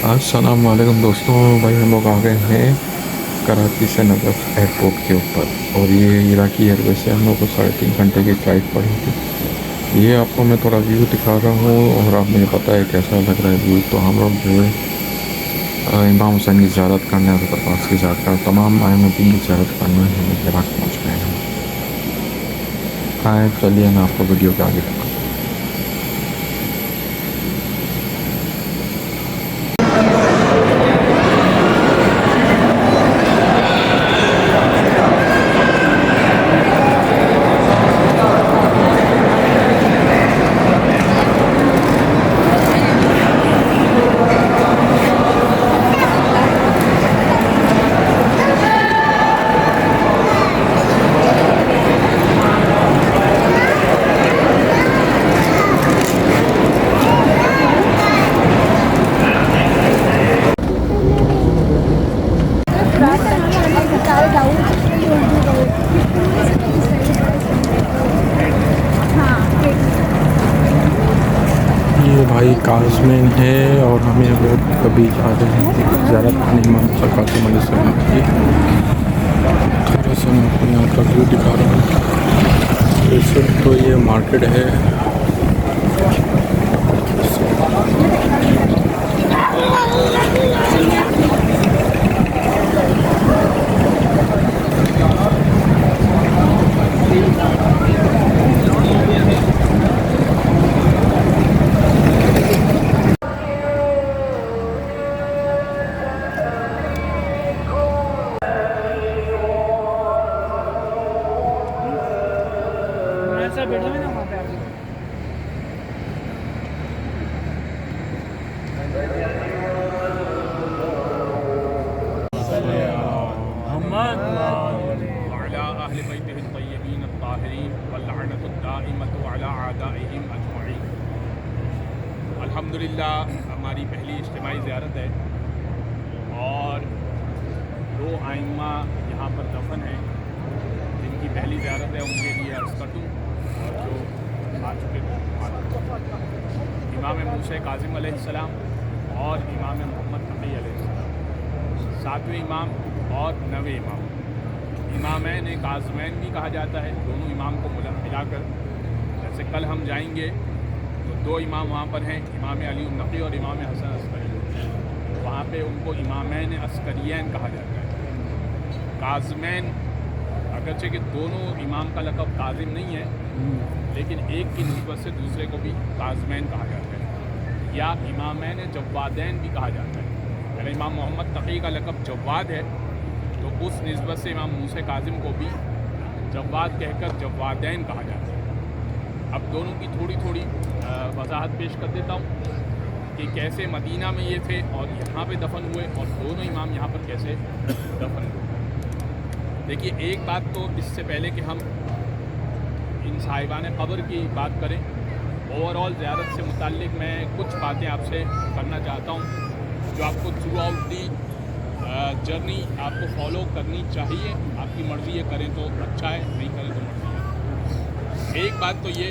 السلام علیکم دوستوں، بھائی ہم لوگ آ گئے ہیں کراچی سے نجف ایئرپورٹ کے اوپر، اور یہ عراقی ایئر ویز سے ہم لوگ کو 3.5 گھنٹے کی فلائٹ پڑی تھی۔ یہ آپ کو میں تھوڑا ویو دکھا رہا ہوں اور آپ مجھے پتہ ہے کیسا لگ رہا ہے ویو۔ تو ہم لوگ جو ہے امام حسین کی زیارت کرنے، حضرت عباس کی زیارت کرنے، تمام ائمہ دین کی زیارت کرنے ہم لوگ عراق پہنچ گئے ہیں۔ آئے چلیے میں آپ کو ویڈیو کے آگے دکھاتا ہوں۔ یہ بھائی کازمین ہے اور ہمیں وہ کبھی جا رہے ہیں زیارت کرنے امام قاسم علیہ السلام کی۔ تھوڑا سا میں آپ کو یہاں کا ویو دکھا رہا ہوں۔ اس وقت تو یہ مارکیٹ ہے۔ وعلى أهل بيته الطيبين الطاهرين واللعنة الدائمة على أعدائهم أجمعين۔ الحمدللہ ہماری پہلی اجتماعی زیارت ہے اور 2 ائمہ یہاں پر دفن ہیں جن کی پہلی زیارت ہے، ان کے لیے عرض کر دوں اور جو آ چکے تھے امام موسیٰ کاظم علیہ السلام اور امام محمد تقی علیہ السلام، 7ویں امام اور 9ویں امام۔ امامین کاظمین بھی کہا جاتا ہے، دونوں امام کو ملا کر۔ جیسے کل ہم جائیں گے تو 2 امام وہاں پر ہیں، امام علی النقی اور امام حسن عسکری۔ وہاں پہ ان کو امامین عسکریین کہا جاتا ہے۔ کاظمین اگرچہ کہ دونوں امام کا لقب کاظم نہیں ہے، لیکن ایک کی نسبت سے دوسرے کو بھی کاظمین کہا جاتا ہے، یا امامین جوادین بھی کہا جاتا ہے۔ اگر امام محمد تقی کا لقب جواد ہے تو اس نسبت سے امام موسیٰ کاظم کو بھی جواد کہہ کر جوادین کہا جاتا ہے۔ اب دونوں کی تھوڑی وضاحت پیش کر دیتا ہوں کہ کیسے مدینہ میں یہ تھے اور یہاں پہ دفن ہوئے، اور دونوں امام یہاں پر کیسے دفن ہوئے۔ دیکھیے، ایک بات تو اس سے پہلے کہ ہم ان صاحبان قبر کی بات کریں، اوورآل زیارت سے متعلق میں کچھ باتیں آپ سے کرنا چاہتا ہوں جو آپ کو تھرو آؤٹ دی جرنی آپ کو فالو کرنی چاہیے۔ آپ کی مرضی یہ کریں تو اچھا ہے، نہیں کریں تو مرضی ہے۔ ایک بات تو یہ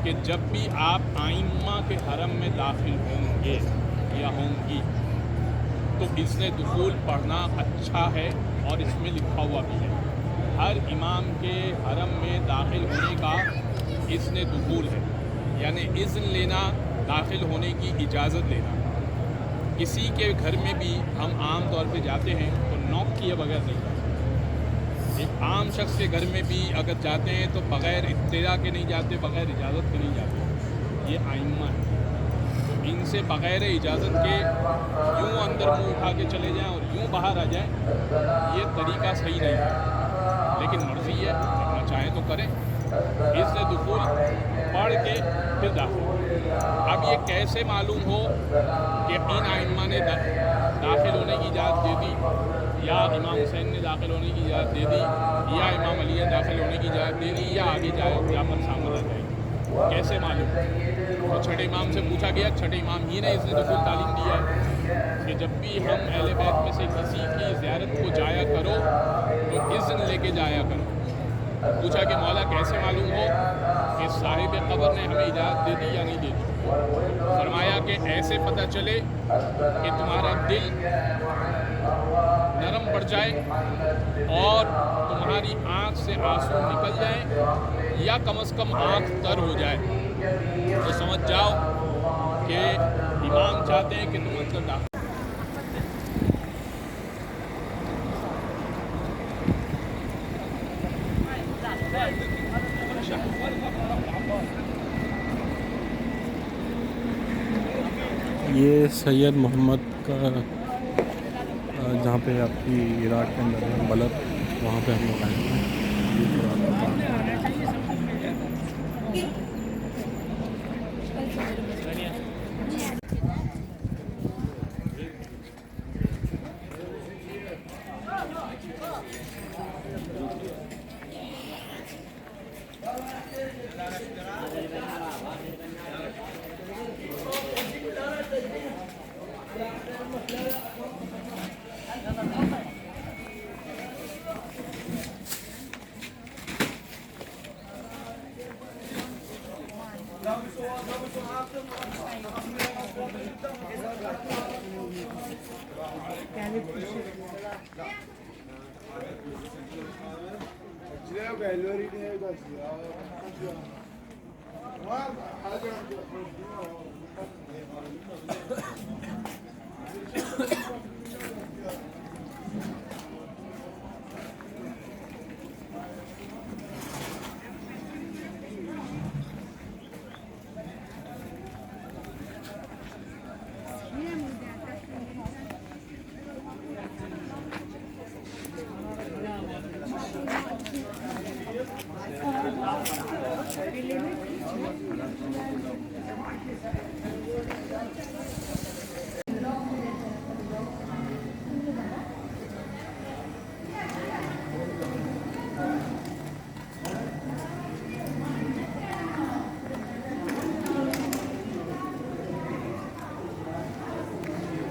کہ جب بھی آپ ائمہ کے حرم میں داخل ہوں گے یا ہوں گی تو اذن دخول پڑھنا اچھا ہے، اور اس میں لکھا ہوا بھی ہے ہر امام کے حرم میں داخل ہونے کا اذن دخول ہے، یعنی اذن لینا، داخل ہونے کی اجازت لینا۔ کسی کے گھر میں بھی ہم عام طور پہ جاتے ہیں تو نوک کیے بغیر نہیں جاتے۔ ایک عام شخص کے گھر میں بھی اگر جاتے ہیں تو بغیر اطلاع کے نہیں جاتے، بغیر اجازت کے نہیں جاتے۔ یہ ائمہ ہیں، تو ان سے بغیر اجازت کے یوں اندر منہ اٹھا کے چلے جائیں اور یوں باہر آ جائیں، یہ طریقہ صحیح نہیں ہے، لیکن مرضی ہے، کرنا چاہیں تو کریں۔ اس سے دخول پڑھ کے پھر داخل۔ اب یہ کیسے معلوم ہو کہ ان ائمہ نے داخل ہونے کی اجازت دے دی، یا امام حسین نے داخل ہونے کی اجازت دے دی، یا امام علی نے داخل ہونے کی اجازت دے دی، یا آگے جا کر سامنے آ جائے گی؟ کیسے معلوم؟ تو چھٹے امام سے پوچھا گیا، چھٹے امام ہی نے اس نے دخول تعلیم دیا ہے کہ جب بھی ہم اہل بیت میں سے کسی کی زیارت کو جایا کرو تو اذن لے کے جایا کرو۔ پوچھا کہ مولا کیسے معلوم ہو کہ صاحب قبر نے ہمیں اجازت دے دی یا نہیں دے دی؟ फरमाया कि ऐसे पता चले कि तुम्हारा दिल नरम पड़ जाए और तुम्हारी आँख से आंसू निकल जाए या कम से कम आँख तर हो जाए, तो समझ जाओ कि इमाम चाहते हैं कि तुम अंदर दाखिल। یہ سید محمد کا جہاں پہ آپ کی عراق کے اندر ہے بلد، وہاں پہ ہم لوگ آئے ہیں۔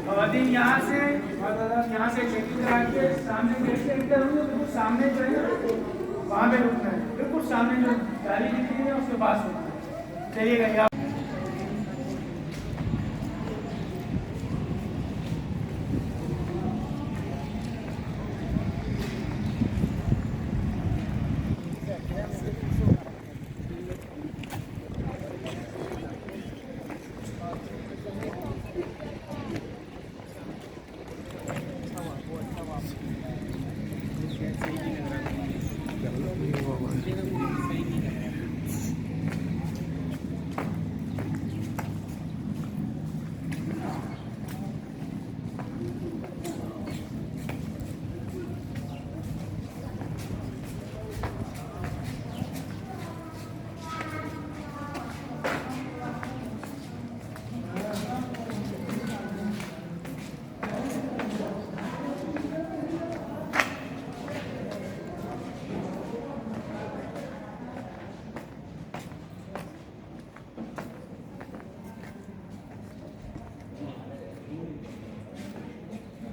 خواتین یہاں سے چیکنگ کرا کے سامنے گیٹ سے انٹر ہوئے، بالکل سامنے جو ہے وہاں پہ رکنا ہے، بالکل سامنے جو گاڑی نکلی ہے اس کے پاس رکنا ہے۔ چلیے گا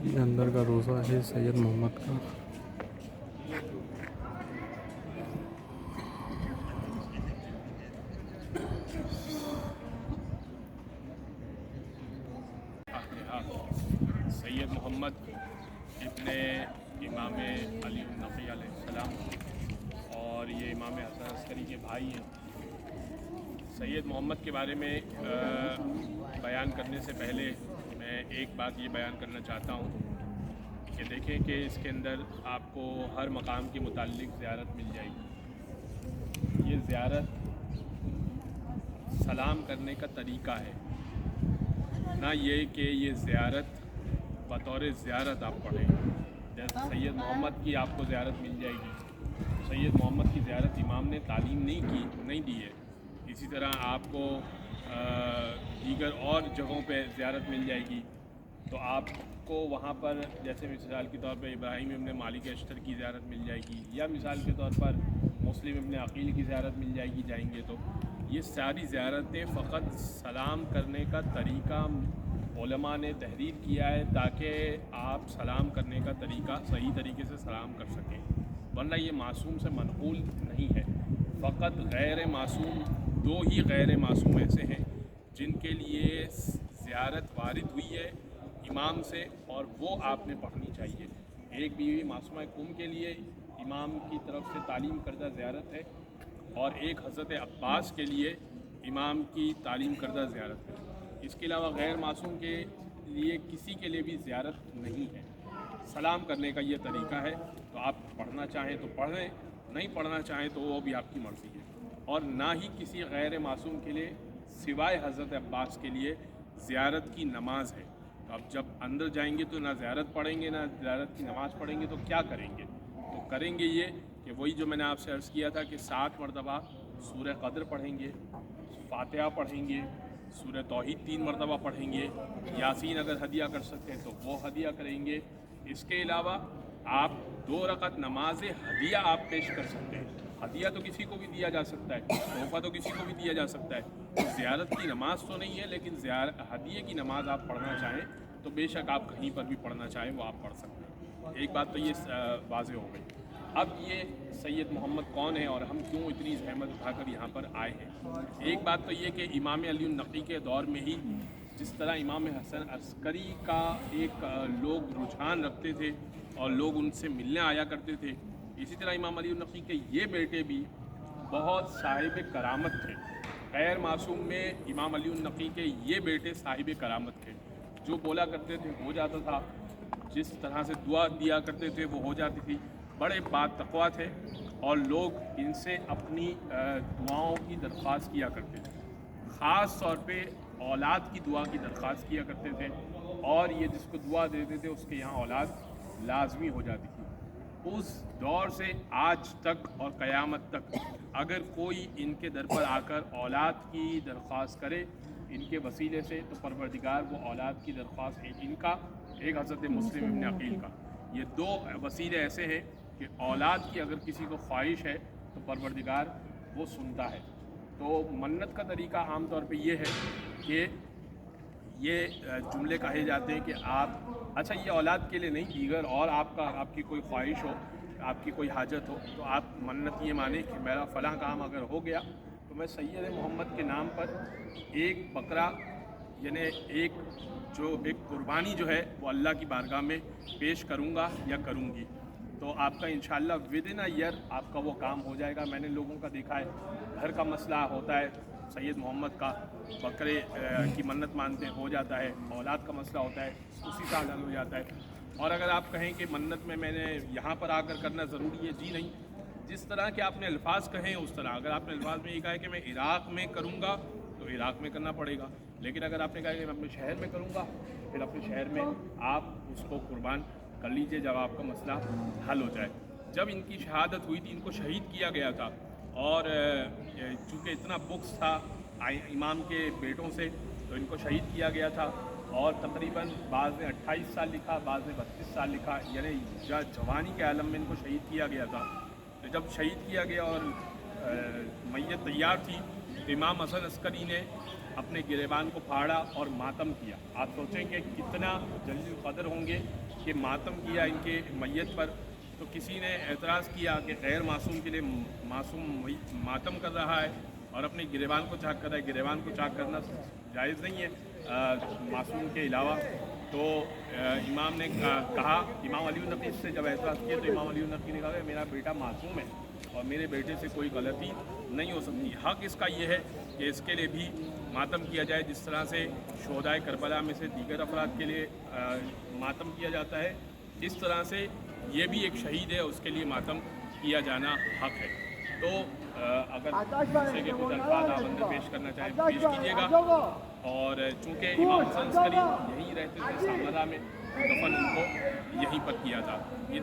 یہ اندر کا روزہ ہے سید محمد کا۔ سید محمد ابن امام علی النقی علیہ السلام اور یہ امام حسن عسکری کے بھائی ہیں۔ سید محمد کے بارے میں بیان کرنے سے پہلے میں ایک بات یہ بیان کرنا چاہتا ہوں کہ دیکھیں کہ اس کے اندر آپ کو ہر مقام کے متعلق زیارت مل جائے گی۔ یہ زیارت سلام کرنے کا طریقہ ہے، نہ یہ کہ یہ زیارت بطور زیارت آپ پڑھیں۔ جیسے سید محمد کی آپ کو زیارت مل جائے گی، سید محمد کی زیارت امام نے تعلیم نہیں دی ہے۔ اسی طرح آپ کو دیگر اور جگہوں پہ زیارت مل جائے گی، تو آپ کو وہاں پر جیسے مثال کے طور پر ابراہیم ابن مالک اشتر کی زیارت مل جائے گی، یا مثال کے طور پر مسلم ابن عقیل کی زیارت مل جائے گی جائیں گے تو یہ ساری زیارتیں فقط سلام کرنے کا طریقہ علماء نے تحریر کیا ہے تاکہ آپ سلام کرنے کا طریقہ صحیح طریقے سے سلام کر سکیں، ورنہ یہ معصوم سے منقول نہیں ہے۔ فقط غیر معصوم، دو ہی غیر معصوم ایسے ہیں जिनके लिए ज़ियारत वारिद हुई है इमाम से और वो आपने पढ़नी चाहिए। एक बीवी मासूमा कुम के लिए इमाम की तरफ से तालीम करदा ज़ियारत है और एक हज़रत अब्बास के लिए इमाम की तालीम करदा ज़ियारत है। इसके अलावा गैर मासूम के लिए किसी के लिए भी ज़ियारत नहीं है। सलाम करने का ये तरीका है, तो आप पढ़ना चाहें तो पढ़ लें, नहीं पढ़ना चाहें तो वो भी आपकी मर्ज़ी है। और ना ही किसी गैर मासूम के लिए सिवाय हज़रत अब्बास के लिए ज़ियारत की नमाज है। तो अब जब अंदर जाएंगे तो ना ज़ियारत पढ़ेंगे ना ज़ियारत की नमाज़ पढ़ेंगे, तो क्या करेंगे? तो करेंगे ये कि वही जो मैंने आपसे अर्ज़ किया था कि 7 मरतबा सूरह क़द्र पढ़ेंगे, फ़ातिहा पढ़ेंगे, सूरह तौहीद 3 मरतबा पढ़ेंगे, यासीन अगर हदिया कर सकते हैं तो वो हदिया करेंगे। इसके अलावा आप 2 रकात नमाज हदिया आप पेश कर सकते हैं। हदिया तो किसी को भी दिया जा सकता है, तोहफ़ा तो किसी को भी दिया जा सकता है। तो ज़ियारत की नमाज तो नहीं है, लेकिन हदिये की नमाज आप पढ़ना चाहें तो बेशक आप कहीं पर भी पढ़ना चाहें वो आप पढ़ सकते हैं। एक बात तो ये वाज़ेह हो गई। अब ये सैयद मोहम्मद कौन है और हम क्यों इतनी ज़हमत उठाकर यहाँ पर आए हैं। एक बात तो ये कि इमाम अली नक़ी के दौर में ही जिस तरह इमाम हसन अस्करी का एक लोग रुझान रखते थे और लोग उनसे मिलने आया करते थे, इसी तरह इमाम अली नक़ी के ये बेटे भी बहुत साहिब करामत थे। गैर मासूम में इमाम अली नक़ी के ये बेटे साहिब करामत थे। जो बोला करते थे हो जाता था, जिस तरह से दुआ दिया करते थे वो हो जाती थी। बड़े बातक़वा थे और लोग इनसे अपनी दुआओं की दरख्वास्त किया करते थे। ख़ास तौर पे औलाद की दुआ की दरख्वास्त किया करते थे और ये जिसको दुआ देते थे उसके यहाँ औलाद लाजमी हो जाती थी। उस दौर से आज तक और क़यामत तक अगर कोई इनके दर पर आकर औलाद की दरख्वास्त करे इनके वसीले से, तो परवरदिगार वो औलाद की दरख्वास्त एक इनका, एक हज़रत मुस्लिम इब्न अकील का, ये 2 वसीले ऐसे हैं कि औलाद की अगर किसी को ख्वाहिश है तो परवरदिगार वो सुनता है। तो मन्नत का तरीका आम तौर पे ये है कि ये जुमले कहे जाते हैं कि आप अच्छा ये औलाद के लिए नहीं, दीगर और आपकी कोई ख्वाहिश हो, आपकी कोई हाजत हो, तो आप मन्नत ये माने कि मेरा फ़लाँ काम अगर हो गया तो मैं सैयद मोहम्मद के नाम पर एक बकरा यानी एक कुर्बानी जो है वो अल्लाह की बारगाह में पेश करूँगा या करूँगी। तो आपका इंशाअल्लाह विदिन अ ईयर आपका वो काम हो जाएगा। मैंने लोगों का देखा है, घर का मसला होता है, सैयद मोहम्मद का बकरे की मन्नत मानते हैं, हो जाता है। औलाद का मसला होता है, उसी का हल हो जाता है। और अगर आप कहें कि मन्नत में मैंने यहाँ पर आकर करना ज़रूरी है, जी नहीं। जिस तरह के आपने अल्फाज कहे उस तरह, अगर आपने अल्फाज में ये कहा है कि मैं इराक़ में करूँगा तो इराक़ में करना पड़ेगा, लेकिन अगर आपने कहा कि मैं अपने शहर में करूँगा तो फिर अपने शहर में आप उसको कुर्बान कर लीजिए जब आपका मसला हल हो जाए। जब इनकी शहादत हुई थी, इनको शहीद किया गया था और चूँकि इतना बुक्स था इमाम के बेटों से, तो इनको शहीद किया गया था और तकरीबन बाज़ ने 28 साल लिखा, बाज़ ने 32 साल लिखा, यानी जवानी के आलम में इनको शहीद किया गया था। तो जब शहीद किया गया और मैयत तैयार थी तो इमाम हसन अस्करी ने अपने गिरेबान को फाड़ा और मातम किया। आप सोचें कि कितना जलील क़दर होंगे कि मातम किया इनके मैयत पर। तो किसी ने एतराज़ किया कि गैर मासूम के लिए मासूम मातम कर रहा है और अपने गिरेबान को चाक कर रहा है। गिरेबान को चाक करना जायज़ नहीं है मासूम के अलावा। तो इमाम ने कहा, इमाम अली नक़ी से जब एतराज़ किया तो इमाम अली नक़ी ने कहा कि मेरा बेटा मासूम है और मेरे बेटे से कोई गलती नहीं हो सकती। हक़ इसका ये है कि इसके लिए भी मातम किया जाए, जिस तरह से शोहदाए करबला में से दीगर अफराद के लिए मातम किया जाता है, इस तरह से ये भी एक शहीद है, उसके लिए मातम किया जाना हक़ है। तो अगर किसी के कुछ अल्फाज आप अंदर पेश करना चाहें पेश कीजिएगा। और चूँकि इमाम हसन अस्करी यहीं रहते थे सामरा में, दफन उनको यहीं पर किया था। ये